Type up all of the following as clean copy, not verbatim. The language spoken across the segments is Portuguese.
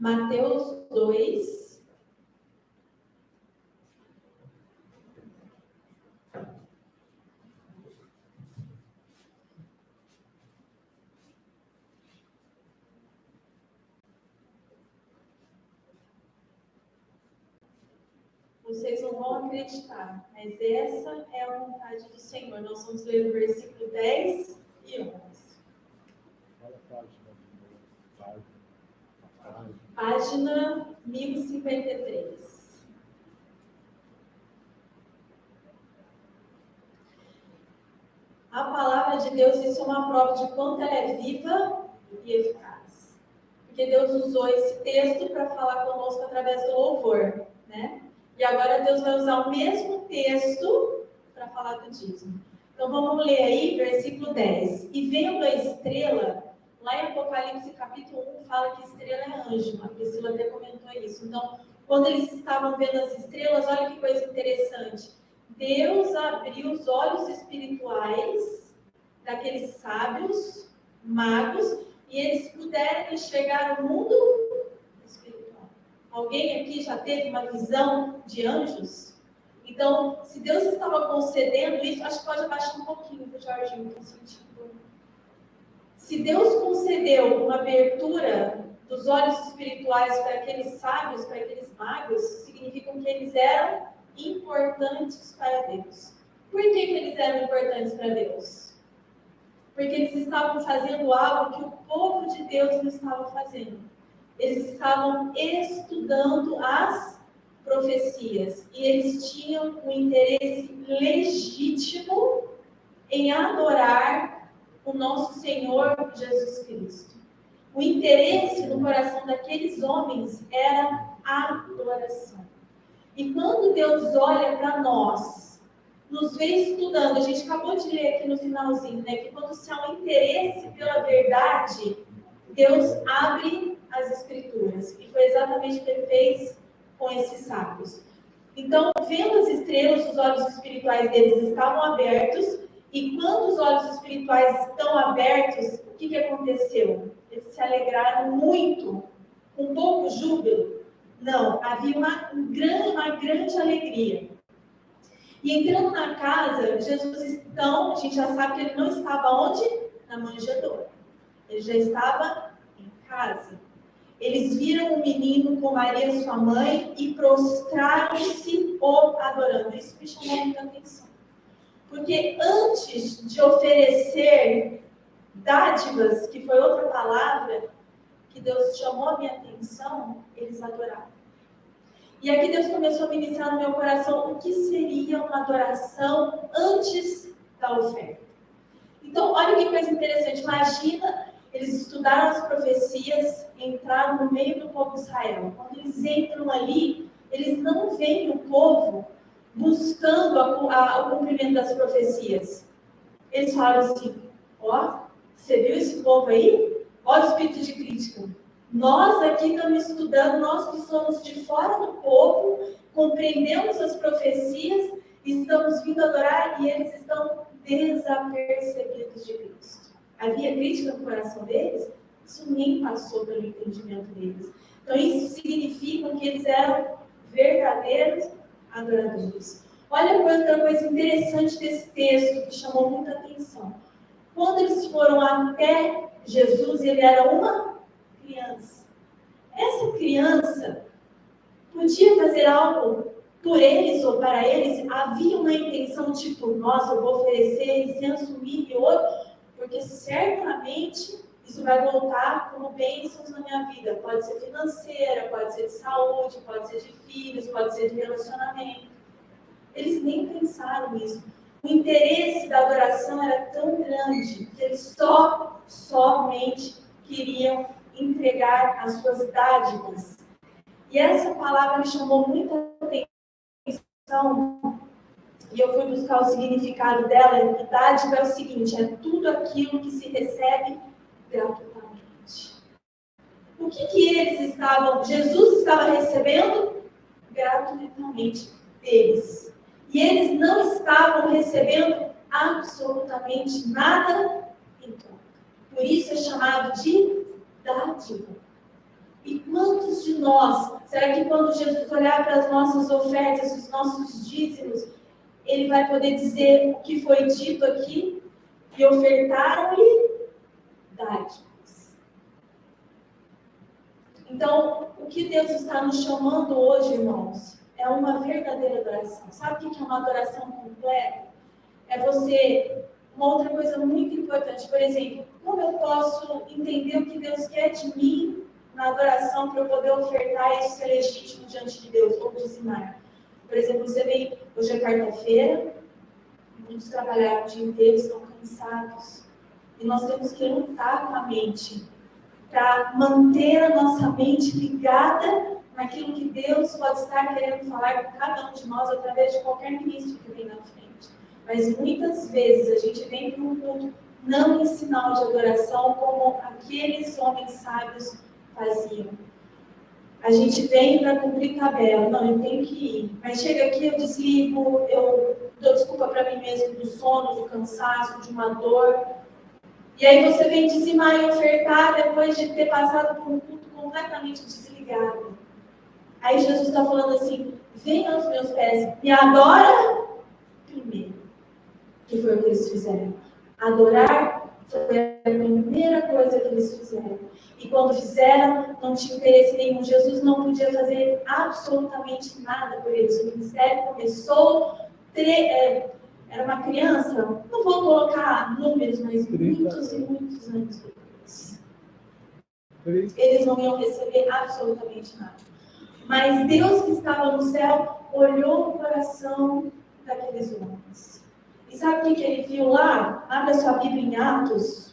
Mateus 2. Vocês não vão acreditar, mas essa é a vontade do Senhor. Nós vamos ler o versículo 10 e 11. Página 1053. A palavra de Deus, isso é uma prova de quanto ela é viva e eficaz. Porque Deus usou esse texto para falar conosco através do louvor, né? E agora Deus vai usar o mesmo texto para falar do dízimo. Então vamos ler aí, versículo 10. E vendo a estrela, lá em Apocalipse capítulo 1, fala que estrela é anjo. A Priscila até comentou isso. Então, quando eles estavam vendo as estrelas, olha que coisa interessante. Deus abriu os olhos espirituais daqueles sábios, magos, e eles puderam enxergar o mundo espiritual. Alguém aqui já teve uma visão de anjos? Então, se Deus estava concedendo isso, acho que pode abaixar um pouquinho para o Jorginho, que eu senti. Se Deus concedeu uma abertura dos olhos espirituais para aqueles sábios, para aqueles magos, significa que eles eram importantes para Deus. Por que eles eram importantes para Deus? Porque eles estavam fazendo algo que o povo de Deus não estava fazendo. Eles estavam estudando as profecias e eles tinham um interesse legítimo em adorar o nosso Senhor Jesus Cristo. O interesse no coração daqueles homens era a adoração. E quando Deus olha para nós, nos vê estudando, a gente acabou de ler aqui no finalzinho, né, que quando se há um interesse pela verdade, Deus abre as Escrituras. E foi exatamente o que ele fez com esses sábios. Então, vendo as estrelas, os olhos espirituais deles estavam abertos, e quando os olhos espirituais estão abertos, o que aconteceu? Eles se alegraram muito, com pouco júbilo. Não, havia uma grande alegria. E entrando na casa, Jesus, então, a gente já sabe que ele não estava onde? Na manjedoura. Ele já estava em casa. Eles viram o menino com Maria, sua mãe, e prostraram-se o adorando. Isso me chamou muita atenção. Porque antes de oferecer dádivas, que foi outra palavra que Deus chamou a minha atenção, eles adoraram. E aqui Deus começou a ministrar no meu coração o que seria uma adoração antes da oferta. Então, olha que coisa interessante. Imagina, eles estudaram as profecias, entraram no meio do povo de Israel. Quando eles entram ali, eles não veem o povo buscando o cumprimento das profecias. Eles falaram assim, ó, você viu esse povo aí? Ó o espírito de crítica. Nós aqui estamos estudando, nós que somos de fora do povo, compreendemos as profecias, estamos vindo adorar e eles estão desapercebidos de Cristo. Havia crítica no coração deles? Isso nem passou pelo entendimento deles. Então isso significa que eles eram verdadeiros adoradores. Olha outra coisa interessante desse texto que chamou muita atenção. Quando eles foram até Jesus, ele era uma criança. Essa criança podia fazer algo por eles ou para eles? Havia uma intenção tipo, nossa, eu vou oferecer incenso, milho e ouro, porque certamente isso vai voltar como bênçãos na minha vida. Pode ser financeira, pode ser de saúde, pode ser de filhos, pode ser de relacionamento. Eles nem pensaram nisso. O interesse da adoração era tão grande que eles somente queriam entregar as suas dádivas. E essa palavra me chamou muita atenção. E eu fui buscar o significado dela. E dádiva é o seguinte, é tudo aquilo que se recebe gratuitamente. O que eles estavam, Jesus estava recebendo gratuitamente deles. E eles não estavam recebendo absolutamente nada em troca. Por isso é chamado de dádiva. E quando quantos de nós, será que quando Jesus olhar para as nossas ofertas, os nossos dízimos, ele vai poder dizer o que foi dito aqui? E ofertaram-lhe dádivas. Então, o que Deus está nos chamando hoje, irmãos, é uma verdadeira adoração. Sabe o que é uma adoração completa? É você... Uma outra coisa muito importante, por exemplo, como eu posso entender o que Deus quer de mim na adoração para eu poder ofertar isso ser legítimo diante de Deus, ou dizimar? Por exemplo, você vem, hoje é quarta-feira, muitos trabalharam o dia inteiro, estão cansados, e nós temos que lutar com a mente, para manter a nossa mente ligada naquilo que Deus pode estar querendo falar com cada um de nós através de qualquer ministro que vem na frente. Mas muitas vezes a gente vem para um culto não em sinal de adoração como aqueles homens sábios faziam. A gente vem para cumprir tabela, não, eu tenho que ir. Mas chega aqui, eu desligo, eu dou desculpa para mim mesmo do sono, do cansaço, de uma dor. E aí você vem dizimar e ofertar depois de ter passado por um culto completamente desligado. Aí Jesus está falando assim, venha aos meus pés, me adora primeiro. Que foi o que eles fizeram. Adorar foi a primeira coisa que eles fizeram. E quando fizeram, não tinha interesse nenhum. Jesus não podia fazer absolutamente nada por eles. O ministério começou, era uma criança, não vou colocar números, mas muitos e muitos anos depois. Eles não iam receber absolutamente nada. Mas Deus que estava no céu olhou o coração daqueles homens. E sabe o que ele viu lá? Abre a sua Bíblia em Atos.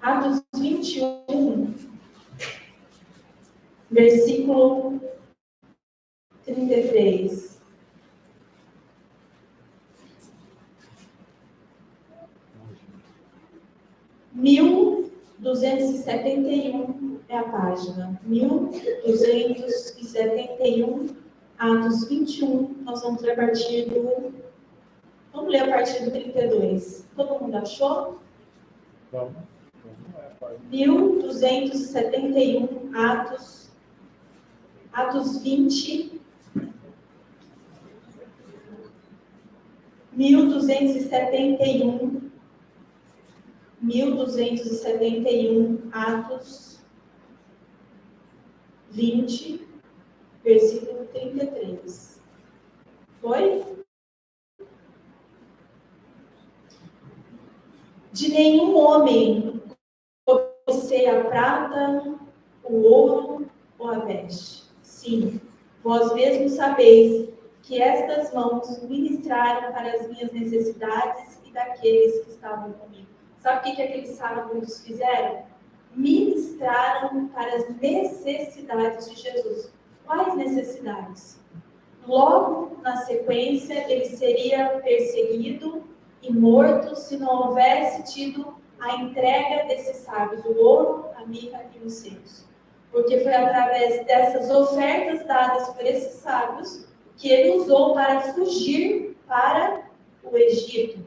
Atos 21, versículo 33. Mil 271 é a página. 1271, Atos 21. Nós vamos ler a partir do... Vamos ler a partir do 32. Todo mundo achou? Vamos. 1271, Atos 20. 1271, Atos 20, versículo 33. Foi? De nenhum homem cobicei a prata, o ouro ou a veste. Sim, vós mesmos sabeis que estas mãos ministraram para as minhas necessidades e daqueles que estavam comigo. Sabe o que aqueles sábios fizeram? Ministraram para as necessidades de Jesus. Quais necessidades? Logo, na sequência, ele seria perseguido e morto se não houvesse tido a entrega desses sábios, o ouro, a mirra e os selos. Porque foi através dessas ofertas dadas por esses sábios que ele usou para fugir para o Egito.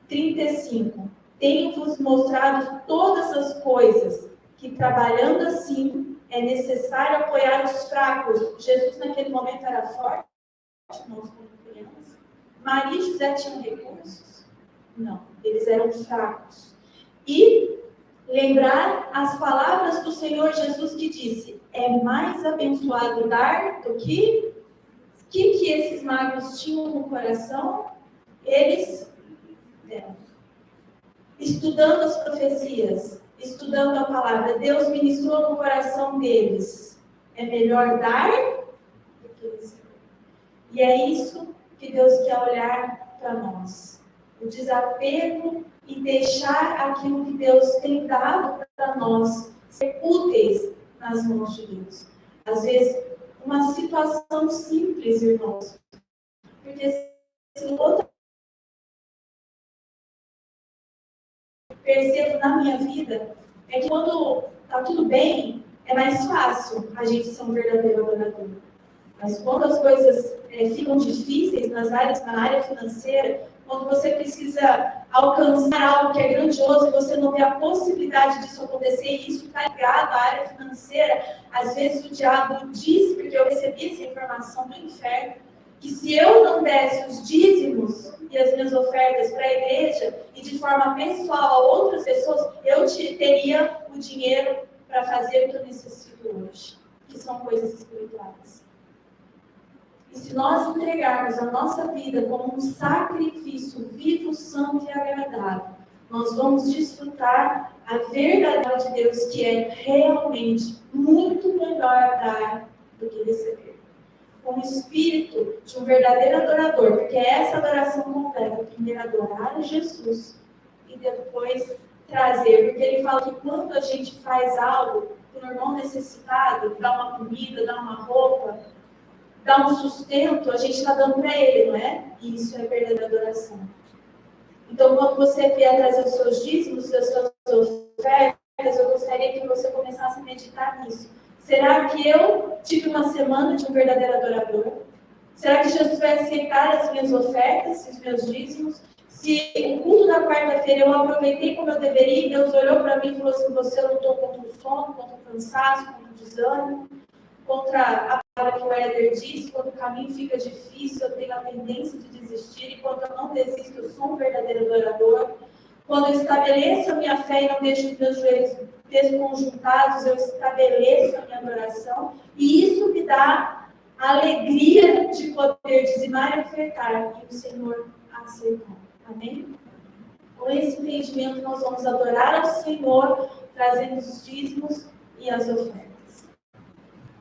35. Tenho-vos mostrado todas as coisas, que trabalhando assim é necessário apoiar os fracos. Jesus naquele momento era forte, nós como crianças. Maria e José tinham recursos? Não, eles eram fracos. E lembrar as palavras do Senhor Jesus que disse, é mais abençoado dar do que... O que esses magos tinham no coração? Eles deram. Estudando as profecias, estudando a palavra, Deus ministrou no coração deles. É melhor dar do que receber. E é isso que Deus quer olhar para nós. O desapego e deixar aquilo que Deus tem dado para nós ser úteis nas mãos de Deus. Às vezes, uma situação simples, irmãos. Porque se outra percebo na minha vida é que quando está tudo bem, é mais fácil a gente ser um verdadeiro adorador. Mas quando as coisas ficam difíceis na área financeira, quando você precisa alcançar algo que é grandioso e você não vê a possibilidade disso acontecer, e isso está ligado à área financeira, às vezes o diabo diz, porque eu recebi essa informação do inferno, que se eu não desse os dízimos e as minhas ofertas para a igreja e de forma pessoal a outras pessoas, eu teria o dinheiro para fazer o que eu necessito hoje, que são coisas espirituais. E se nós entregarmos a nossa vida como um sacrifício vivo, santo e agradável, nós vamos desfrutar a verdade de Deus, que é realmente muito melhor dar do que receber. Com o espírito de um verdadeiro adorador, porque é essa adoração completa, primeiro adorar a Jesus e depois trazer, porque ele fala que quando a gente faz algo para o irmão necessitado, dá uma comida, dá uma roupa, dá um sustento, a gente está dando para ele, não é? E isso é verdadeira adoração. Então, quando você vier trazer os seus dízimos, as suas ofertas, eu gostaria que você começasse a meditar nisso. Será que eu tive uma semana de um verdadeiro adorador? Será que Jesus vai aceitar as minhas ofertas, os meus dízimos? Se o culto da quarta-feira eu aproveitei como eu deveria, e Deus olhou para mim e falou assim, você lutou contra o sono, contra o cansaço, contra o desânimo, contra a palavra que o Éder disse, quando o caminho fica difícil, eu tenho a tendência de desistir, e quando eu não desisto, eu sou um verdadeiro adorador. Quando eu estabeleço a minha fé e não deixo os meus joelhos desconjuntados, eu estabeleço a minha adoração, e isso me dá a alegria de poder dizimar e ofertar, e o Senhor aceitar. Amém? Com esse entendimento, nós vamos adorar ao Senhor, trazendo os dízimos e as ofertas.